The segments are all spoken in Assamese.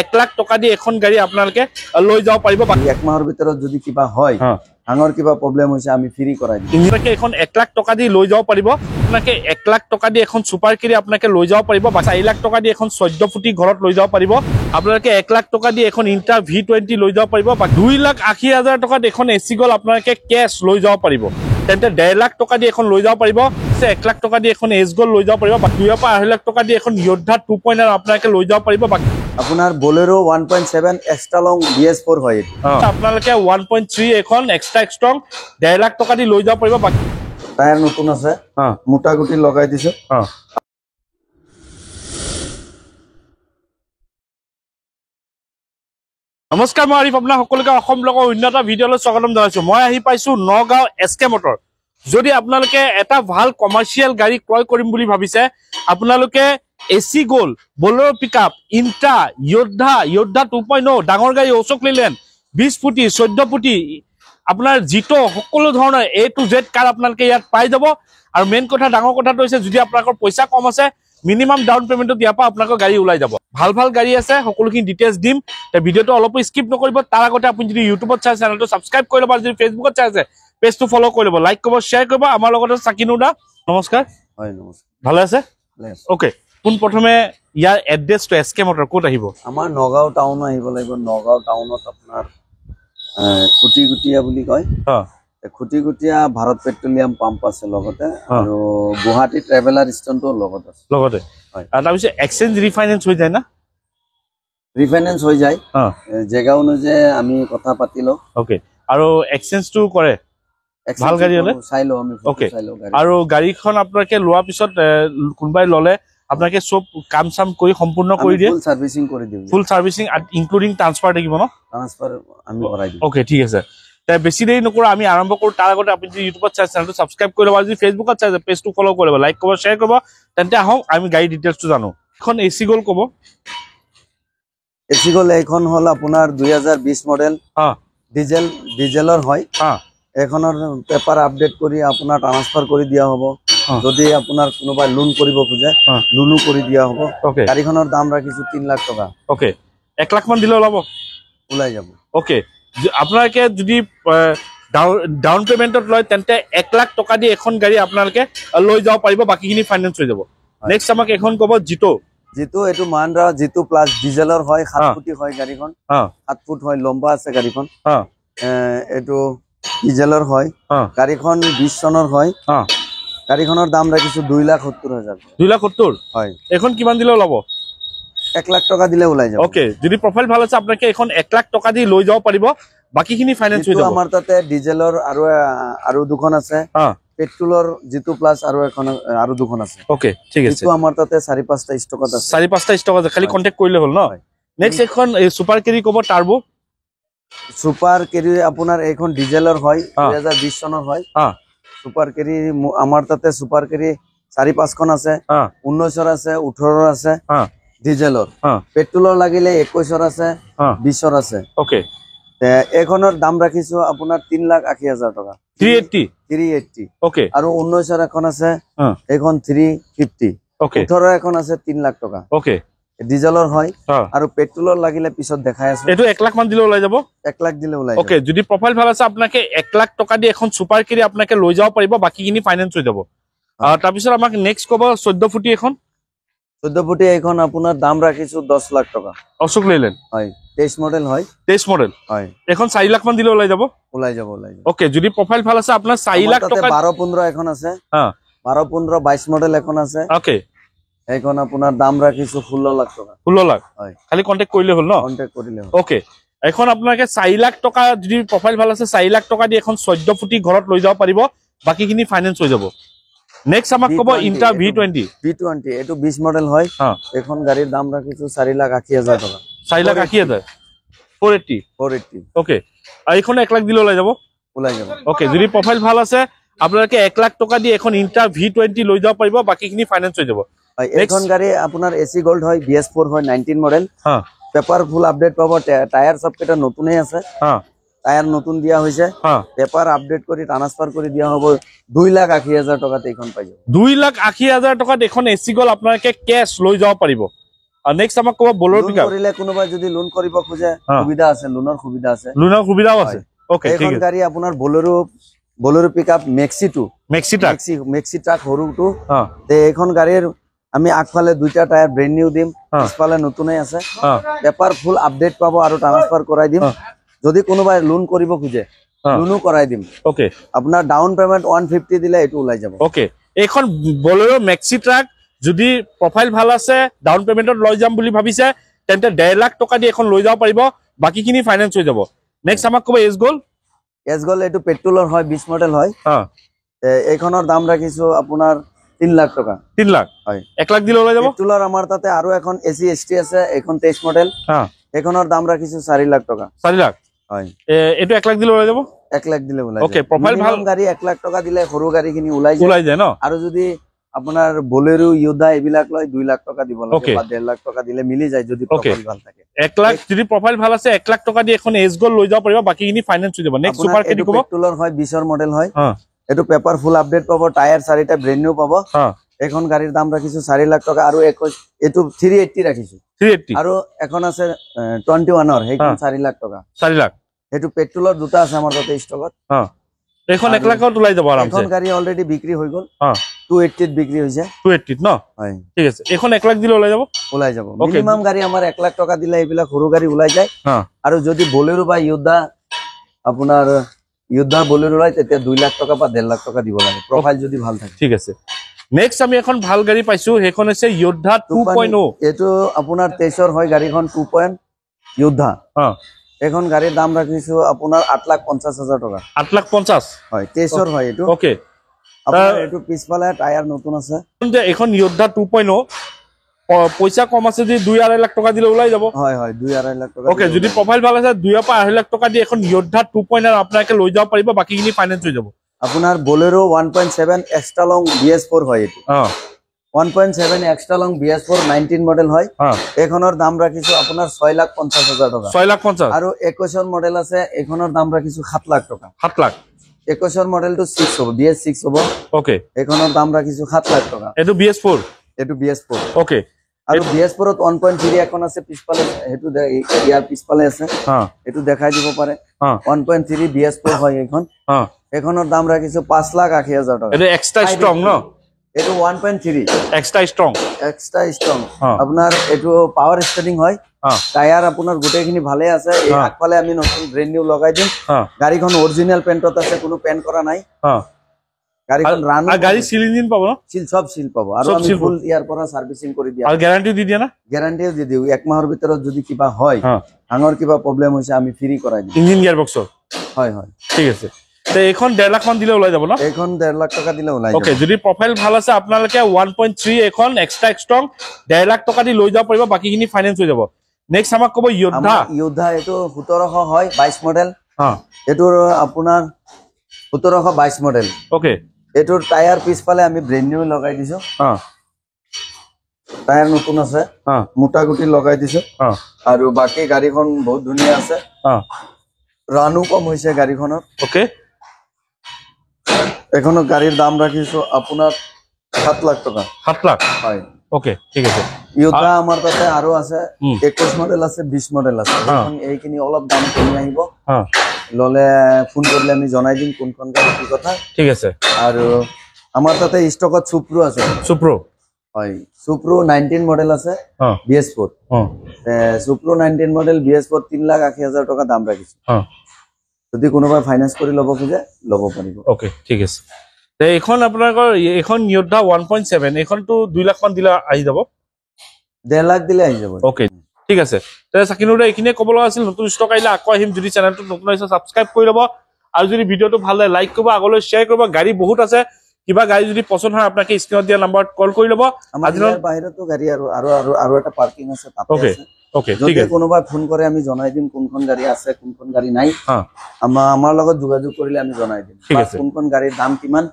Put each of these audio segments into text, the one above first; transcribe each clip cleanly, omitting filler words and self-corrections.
1 লাখ টকা দি এখন গাড়ী আপোনালোকে লৈ যাব পাৰিব। এক মাহৰ ভিতৰত যদি কিবা হয় ডাঙৰ কিবা প্ৰবলেম হৈছে আমি ফ্ৰী কৰাই দিম। আপোনালোকে এখন 1 লাখ টকা দি লৈ যাব পাৰিব। আপোনালোকে 1 লাখ টকা দি এখন সুপাৰ কেৰি আপোনালোকে লৈ যাব পাৰিব বা 4 লাখ টকা দি এখন 14 ফুটি ঘৰত লৈ যাব পাৰিব। আপোনালোকে 1 লাখ টকা দি এখন ইন্টা V20 লৈ যাব পাৰিব বা 2,80,000 টকাত এখন এচি গল আপোনালোকে কেশ লৈ যাব পাৰিব। তেন্তে 1.5 লাখ টকা দি এখন লৈ যাব পাৰিব। 1 লাখ টকা দি এখন এচ গল লৈ যাব পাৰিব বা 2 পৰা 2.5 লাখ টকা দি এখন যোদ্ধা 2.0 আপোনালোকে লৈ যাব পাৰিব। আপোনাৰ বলেৰো 1.7 এক্সট্ৰা লং BS4 হয়। আপোনালোকে 1.3 এখন এক্সট্ৰা ষ্ট্ৰং 1.5 লাখ টকা দি লৈ যাব পাৰিব। টায়াৰ নতুন আছে, মোটা গুটি লগাই দিছে। নমস্কাৰ, মই আৰিফ আপোনাৰ সকলোকে অসম ব্লগৰ উন্নত ভিডিঅ'লৈ স্বাগতম জনাইছো। মই আহি পাইছো নগাঁও SK মটৰ। যদি আপোনালোকে এটা ভাল কমাৰ্চিয়েল গাড়ী ক্ৰয় কৰিম বুলি ভাবিছে, আপোনালোকে এচি গ'ল, বলেৰো পিকআপ, ইন্টা, যোদ্ধা 2.0, ডাঙৰ গাড়ী অশোক লেলেণ্ড 20 ফুটি 14 ফুটি আপোনাৰ জিটো সকলো ধৰণৰ A to Z কাৰ আপোনালোকে ইয়াত পাই যাব। আৰু মেইন কথা ডাঙৰ কথাটো হৈছে যদি আপোনালোকৰ পইচা কম আছে মিনিমাম ডাউন পেমেন্টত ইয়াৰ পৰা আপোনালোকৰ গাড়ী ওলাই যাব। ভাল ভাল গাড়ী আছে, সকলোখিনি ডিটেইলছ দিম। ভিডিঅ'টো অলপ স্কিপ নকৰিব। তাৰ আগতে আপুনি যদি ইউটিউবত চাই চেনেলটো ছাবস্ক্ৰাইব কৰি ল'ব আৰু যদি ফেচবুকত চাই আছে পেজটো ফলো কৰি ল'ব, লাইক কৰিব, শ্বেয়াৰ কৰিব। আমাৰ লগতে সাকিনু দা, নমস্কাৰ। হয় নমস্কাৰ, ভালে আছে? ওকে, পোন প্ৰথমে ইয়াৰ এড্ৰেছটো SK মটৰ ক'ত আহিব? আমাৰ নগাঁও টাউন আহিব লাগিব। নগাঁও টাউনত আপোনাৰ খুটিগুটিয়া বুলি কয়। খুটিগুটিয়া ভাৰত পেট্ৰলিয়াম পাম্প আছে লগতে, আৰু গুৱাহাটী ট্ৰেভেলাৰ ষ্টেচনটো লগতে আছে। লগতে আৰু তাৰপিছত এক্সচেঞ্জ ৰিফাইনেন্স হৈ যায় না? ৰিফাইনেন্স হৈ যায়, জেগা অনুযায়ী আমি কথা পাতি লওঁ। ওকে, আৰু এক্সচেঞ্জটো কৰে ভাল গাড়ী হলে চাই লওঁ আমি। ওকে, আৰু গাড়ীখন আপোনালোকে লোৱাৰ পিছত কোনোবাই ললে আপোনালোকে চব কাম চাম কৰি সম্পূৰ্ণ কৰি দিয়ে? ফুল সাৰ্ভিসিং কৰি দিওঁ। ফুল সাৰ্ভিসিং ইনক্লুডিং ট্ৰান্সফাৰ থাকিব ন? ট্ৰান্সফাৰ আমি কৰাই দিম। ওকে, ঠিক আছে। বেছি দেৰি নকৰা, আমি আৰম্ভ কৰো। তাৰ আগতে আপুনি যদি ইউটিউবত চাই চেনেলটো ছাবস্ক্ৰাইব কৰি ল'ব, যদি ফেচবুকত চাই পেজটো ফলো কৰি ল'ব, লাইক কৰিব, শ্বেয়াৰ কৰিব। তেন্তে আহক আমি গাড়ী ডিটেইলছটো জানো। এখন এচি গ'ল ক'ব। এচি গ'ল এইখন হ'ল আপোনাৰ 2020 মডেল, ডিজেলৰ হয়। এখনৰ পেপাৰ আপডেট কৰি আপোনাৰ ট্ৰান্সফাৰ কৰি দিয়া হ'ব। যদি আপোনাৰ কোনোবাই লোন কৰিব খোজে লোনো কৰি দিয়া হ'ব। গাড়ীখনৰ দাম ৰাখিছো 3 লাখ টকা। ওকে, 1 লাখ মান দিলে ওলাই যাব। ওকে, আপোনালোকে যদি ডাউন পেমেন্টত লয় তেন্তে 1 লাখ টকা দি এখন গাড়ী আপোনালোকে লৈ যাব পাৰিব, বাকীখিনি ফাইনেন্স হৈ যাব। নেক্সট আমাক এখন ক'ব জিটো। জিটো এইটো মহিন্দ্ৰা জিটো প্লাছ ডিজেলৰ হয়। 7 ফুটি হয় গাড়ীখন, 7 ফুট হয়, লম্বা আছে গাড়ীখন। এইটো ডিজেলৰ হয়। গাড়ীখন 20 চনৰ হয়। গাড়ীখনৰ দাম ৰাখিছো 2,70,000। 2,70,000 হয়। এখন কিমান দিলে ওলাব? 1 লাখ টকা দিলে ওলাই যাব। ওকে, যদি প্ৰফাইল ভাল আছে আপোনালোকে এখন 1 লাখ টকা দি লৈ যাব পাৰিব, বাকীখিনি ফাইনেন্স হৈ যাব। আমাৰ তাতে ডিজেলৰ আৰু দুখন আছে, পেট্ৰলৰ জিটো প্লাছ আৰু দুখন আছে। ওকে, ঠিক আছে। জিটো আমাৰ তাতে 4-5টা ষ্টকত আছে। 4-5টা ষ্টক আছে, খালি কন্টাক্ট কৰিলে হ'ল ন? নেক্সট এখন সুপাৰ কেৰি ক'ব, টাৰ্বো। সুপাৰ কেৰি আপোনাৰ এইখন ডিজেলৰ হয়, 2020 চনৰ হয়। সুপাৰ কেৰি আমাৰ তাতে সুপাৰ কেৰি 4-5খন আছে, 19ৰ আছে, 18ৰ আছে ডিজেলৰ। পেট্ৰলৰ লাগিলে 21ৰ আছে, 20ৰ আছে। ওকে, এইখনৰ দাম ৰাখিছো আপোনাৰ 3,80,000 টকা। 380। ওকে, আৰু 19ৰ এখন আছে, এইখন 350। ওকে, 18ৰ এখন আছে 3 লাখ টকা। ওকে, ডিজেলৰ হয়। আৰু পেট্ৰলৰ লাগিলে পিছত দেখাই আছে। এইটো 1 লাখ মান দিলে ওলাই যাব। 1 লাখ দিলে ওলাই যাব। ওকে, যদি প্ৰফাইল ভাল আছে আপোনালোকে 1 লাখ টকা দি এখন সুপাৰ কেৰি আপোনালোকে লৈ যাব পাৰিব, বাকীখিনি ফাইনেন্স হৈ যাব। তাৰপিছত আমাক নেক্সট ক'ব 14 ফুটি এখন। 14 ফুটি এইখন আপোনাৰ দাম ৰাখিছো 10 লাখ টকা। অশোক লেলেণ্ড হয়, 23 মডেল হয়। 23 মডেল হয়। এখন 4 লাখ মান দিলে ওলাই যাব। ওলাই যাব। ওকে, যদি প্ৰফাইল ভাল আছে আপোনাৰ 4 লাখ টকা। 12-15 এখন আছে, 12-15 22 মডেল এখন আছে। ওকে, এইখন আপোনাৰ দাম ৰাখিছো 16 লাখ টকা। 16 লাখ হয়, খালি কন্টেক্ট কৰিলে হ'ল ন? কন্টেক্ট কৰিলে হ'ল। ওকে, এখন আপোনালোকে 4 লাখ টকা যদি প্ৰফাইল ভাল আছে 4 লাখ টকা দি এখন 14 ফুটি ঘৰত লৈ যাব পাৰিব, বাকীখিনি ফাইনেন্স হৈ যাব। নেক্সট আমাক ক'ব ইন্টা V20। এইটো 20 মডেল হয়। এখন গাড়ীৰ দাম ৰাখিছো 4,80,000 টকা। 4,80,000 480। ওকে, আৰু এইখন 1 লাখ দিলে ওলাই যাব। ওকে, যদি প্ৰফাইল ভাল আছে আপোনালোকে 1 লাখ টকা দি এখন ইন্টা V20 লৈ যাব পাৰিব, বাকীখিনি ফাইনেন্স হৈ যাব। এইখন গাড়ী আপোনাৰ এচি গোল্ড হয়, BS4 হয়, 19 মডেল। পেপাৰ ফুল আপডেট পাব। টায়াৰ সব কেইটা নতুনেই আছে, টায়াৰ নতুন দিয়া হৈছে। পেপাৰ আপডেট কৰি ট্ৰান্সফাৰ কৰি দিয়া হ'ব। 2,80,000 টকাত এইখন পাই যাব। 2,80,000 টকাত এখন এচি গল আপোনালোকে কেশ লৈ যাব পাৰিব। নেক্সট আমাক ক'ব বলেৰো লোন পিকআপ কৰিলে কোনোবাই যদি লোন কৰিব খোজে সুবিধা আছে, লোনৰ সুবিধা আছে, লোনৰ সুবিধাও আছে ওকে ঠিক এইখন আছে গাড়ী আপোনাৰ বলেৰো পিকআপ মেক্সি ট্ৰাক সৰুটো তে এইখন গাড়ীৰ আমি আগফালে দুইটা টায়াৰ ব্ৰেণ্ড নিউ দিম, পিছফালে নতুনেই আছে, পেপাৰ ফুল আপডেট পাব আৰু ট্ৰান্সফাৰ কৰাই দিম। যদি কোনোবাই লোন কৰিব খোজে লোনো কৰাই দিম ওকে আপোনাৰ ডাউন পেমেন্ট 150 দিলে এইটো ওলাই যাব ওকে এইখন বলেৰো মেক্সি ট্ৰাক যদি প্ৰফাইল ভাল আছে ডাউন পেমেন্টত লৈ যাম বুলি ভাবিছে তেন্তে 1.5 লাখ টকা দি এখন লৈ যাব পাৰিব বাকিখিনি ফাইনেন্স হৈ যাব নেক্সট আমাক ক'ব এছ গ'ল এইটো পেট্ৰলৰ হয় 20 মডেল হয় এইখনৰ দাম ৰাখিছো আপোনাৰ 3 লাখ টকা 3 লাখ হয় 1 লাখ দিলে ওলাই যাব পেট্ৰলৰ আমাৰ তাতে আৰু এখন এসি এসটি আছে এইখন 23 মডেল এইখনৰ দাম ৰাখিছো 4 লাখ টকা 4 লাখ হয় এইটো 1 লাখ দিলে ওলাই যাব 1 লাখ দিলে ওলাই ওকে প্ৰফাইল ভাল গাড়ী 1 লাখ টকা দিলে সৰু গাড়ীখিনি ওলাই যায় ন আৰু যদি আপোনাৰ বলেৰো ইয়োদা এইবিলাক লয় 2 লাখ টকা দিব লাগে বা 1.5 লাখ টকা দিলে মিলি যায় যদি প্ৰফাইল ভাল থাকে 1 লাখ যদি প্ৰফাইল ভাল আছে 1 লাখ টকা দি এখন এছ গ'ল লৈ যাব পাৰিব বাকিখিনি ফাইনেন্স হৈ যাব নেক্সট সুপাৰ কেডি ক'ব পেট্ৰলৰ হয় 20 ৰ মডেল হয় এটো পেপাৰ ফুল আপডেট পাব টায়াৰ 4টা ব্ৰেণ্ড নিউ পাব এখন গাড়ীৰ দাম ৰাখিছো 4 লাখ টকা আৰু এটো 380 ৰাখিছো 380 আৰু এখন আছে 21 ৰ সেইখন 4 লাখ টকা 4 লাখ এটো পেট্ৰলৰ দুটা আছে আমাৰ তাতে ষ্টকত এখন 1 লাখত ওলাই যাব আৰামছে এখন গাড়ী অলৰেডি বিক্ৰী হৈ গল 280 ত বিক্ৰী হৈছে 280 ন হয় ঠিক আছে এখন 1 লাখ দিলে ওলাই যাব মিনিমাম গাড়ী আমাৰ 1 লাখ টকা দিলে এইবিলাক সৰু গাড়ী ওলাই যায় আৰু যদি বলেৰো বা আপোনাৰ ইয়োদা বলেৰো লয় তেতিয়া 2 লাখ টকা বা 1.5 লাখ টকা দিব লাগে প্ৰফাইল যদি ভাল থাকে ঠিক আছে নেক্সট আমি এখন ভাল গাড়ী পাইছো হেখন আছে ইয়োদা 2.0 এটো আপোনাৰ 23 ৰ হয় গাড়ীখন 2.0 ইয়োদা এখন গাড়ীৰ দাম ৰাখিছো আপোনাৰ 8,50,000 টকা 8,50,000 হয় 23 ৰ হয় এটো ওকে আপোনাৰ এটো পিছফালে টায়াৰ নতুন আছে এখন ইয়োদা 2.0 পইচা কম আছে যদি 2.5 লাখ টকা দিলে ওলাই যাব হয় হয় 2.5 লাখ টকা ওকে যদি প্ৰফাইল ভাল আছে 2.5 লাখ টকা দি এখন ইয়োদা 2.0 আপোনাকে লৈ যাব পাৰিব বাকিখিনি ফাইনেন্স হৈ যাব আপোনাৰ বলেৰো 1.7 এক্সট্ৰা লং BS4 হয় এটো 1.7 এক্সট্ৰা লং BS4 19 মডেল হয় এখনৰ দাম ৰাখিছো আপোনাৰ 6,50,000 টকা 6,50,000 আৰু 21 ৰ মডেল আছে এখনৰ দাম ৰাখিছো 7 লাখ টকা 7 লাখ 21 ৰ মডেলটো 6 হ'ব BS6 হ'ব ওকে এখনৰ দাম ৰাখিছো 7 লাখ টকা এটো BS4 ওকে আৰু BS4 ত 1.3 এখন আছে পিছফালে হেতু ইয়াৰ পিছফালে আছে এটো দেখাই দিব পাৰে 1.3 BS4 হয় এখন এখনৰ দাম ৰাখিছো 5,80,000 টকা এটো এক্সট্ৰা ষ্ট্ৰং ন এটো 1.3 এক্সট্ৰা ষ্ট্ৰং আপোনাৰ এটো পাৱাৰ ষ্টাৰ্টিং হয় টায়াৰ আপোনাৰ গোটেইখিনি ভালে আছে এই আগফালে আমি নতুন ব্ৰেণ্ড নিউ লগাই দিম গাড়ীখন অৰিজিনাল পেইন্টত আছে কোনো পেইন্ট কৰা নাই গাড়ীখন ৰান আৰু গাড়ী সিল ইঞ্জিন পাব ন সব সিল পাব আৰু আমি ফুল ইয়াৰ পৰা সাৰ্ভিসিং কৰি দিয়া আৰু গ্যাৰান্টি দি দিয়া না গ্যাৰান্টিও দি দিও এক মাহৰ ভিতৰত যদি কিবা হয় আঙৰ কিবা প্ৰবলেম হৈছে আমি ফ্ৰী কৰাই দিম ইঞ্জিন গিয়াৰ বক্সৰ হয় হয় ঠিক আছে তে এখন 1.5 লাখ মান দিলে ওলাই যাব না এখন 1.5 লাখ টকা দিলে ওলাই যাব ওকে যদি প্ৰফাইল ভাল আছে আপোনালোকে 1.3 এখন এক্সট্ৰা ষ্ট্ৰং 1.5 লাখ টকা দি লৈ যাব পাৰিব বাকিখিনি ফাইনেন্স হৈ যাব নেক্সট আমাক ক'ব ইয়োদা এটো 1700 হয় 22 মডেল এটো আপোনাৰ 1722 মডেল ওকে এটোৰ টায়াৰ পিছফালে আমি ব্ৰেণ্ড নিউ লগাই দিছো টায়াৰ নতুন আছে মোটা গুটি লগাই দিছো আৰু বাকি গাড়ীখন বহুত ধুনীয়া আছে ৰানু কম হৈছে গাড়ীখনৰ ওকে এখনো গাড়ীৰ দাম ৰাখিছো আপোনাৰ 7 লাখ টকা 7 লাখ হয় ওকে ঠিক আছে ইয়োদা আমাৰ তাতে আৰু আছে 21 মডেল আছে 20 মডেল আছে এখন এইখিনি অলপ দাম কমি আহিব ললে ফোন কৰিলে আমি জনাই দিম কোনখন গাড়ী কি কথা ঠিক আছে আৰু আমাৰ তাতে ষ্টকত সুপ্ৰো আছে সুপ্ৰো হয় সুপ্ৰো 19 মডেল আছে BS4 সুপ্ৰো 19 মডেল BS4 3,80,000 টকা দাম ৰাখিছো যদি কোনোবা ফাইনান্স কৰি লব খোজে লব পাৰিব ওকে ঠিক আছে তে এখন আপোনালোকৰ এখন ইয়োদা 1.7 এখনটো 2 লাখ মান দিলে আহি যাব 1.5 লাখ দিলে আহি যাব ওকে ঠিক আছে তে সাকিনুৰে এইখিনি কবলৈ আছিল নতুন ষ্টক আইলা আকৌ আহিম যদি চেনেলটো নতুন হৈছে সাবস্ক্ৰাইব কৰি লব আৰু যদি ভিডিওটো ভাল লাগে লাইক কৰিব আগলৈ শেয়াৰ কৰিব গাড়ী বহুত আছে কিবা গাড়ী যদি পছন্দ হয় আপোনাক স্ক্ৰিনত দিয়া নম্বৰত কল কৰি লব আজিৰ বাহিৰতো গাড়ী আৰু এটা পাৰ্কিং আছে তাতে আছে ওকে ঠিক আছে কোনোবা ফোন কৰে আমি জনাই দিম কোনখন গাড়ী আছে কোনখন গাড়ী নাই আমাৰ লগত যোগাযোগ কৰিলে আমি জনাই দিম কোনখন গাড়ীৰ দাম কিমান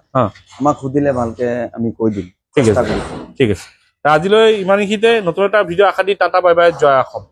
আমাক খুদিলে ভালকে আমি কৈ দিম ঠিক আছে আজিলৈ ইমানখিতে নতুন এটা ভিডিও আশা দি টাটা বাই বাই জয় অসম